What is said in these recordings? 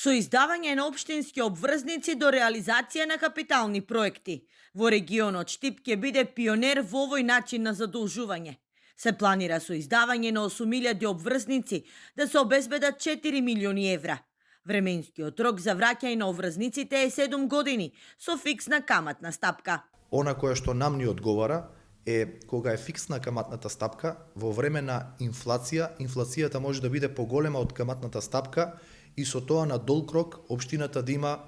со издавање на општински обврзници до реализација на капитални проекти. Во регионот Штип ќе биде пионер во овој начин на задолжување. Се планира со издавање на 8.000 обврзници да се обезбедат 4 милиони евра. Временскиот рок за враќање на обврзниците е 7 години со фиксна каматна стапка. Она кое што нам ни одговара е кога е фиксна каматната стапка, во време на инфлација, инфлацијата може да биде поголема од каматната стапка и со тоа на долг рок општината да има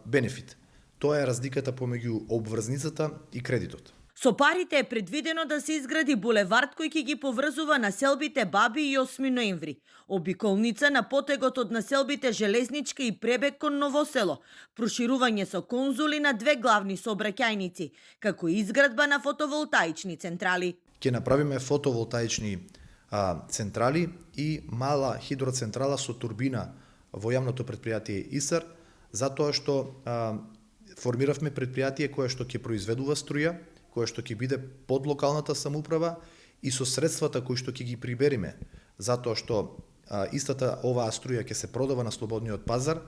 бенефит. Тоа е разликата помеѓу обврзницата и кредитот. Со парите е предвидено да се изгради булевард кој ќе ги поврзува населбите Баби и 8 ноември, обиколница на потегот од населбите Железничка и Пребег кон Новосело, проширување со конзули на две главни сообраќајници, како и изградба на фотоволтаични централи. Ќе направиме фотоволтаични централи и мала хидроцентрала со турбина во јавното претпријатие ИСАР, затоа што формиравме претпријатие кое што ќе произведува струја, кое што ќе биде под локалната самоуправа и со средствата кои што ќе ги прибериме, затоа што истата оваа струја ќе се продава на слободниот пазар,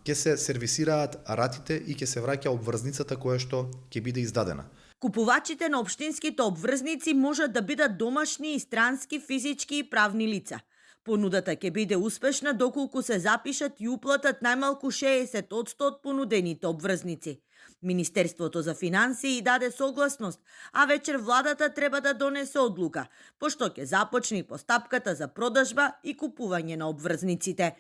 ќе се сервисираат ратите и ќе се враќа обврзницата која што ќе биде издадена. Купувачите на општинските обврзници можат да бидат домашни и странски физички и правни лица. Понудата ќе биде успешна доколку се запишат и уплатат најмалку 60% од понудените обврзници. Министерството за финансии даде согласност, а вечер владата треба да донесе одлука, пошто ќе започне и постапката за продажба и купување на обврзниците.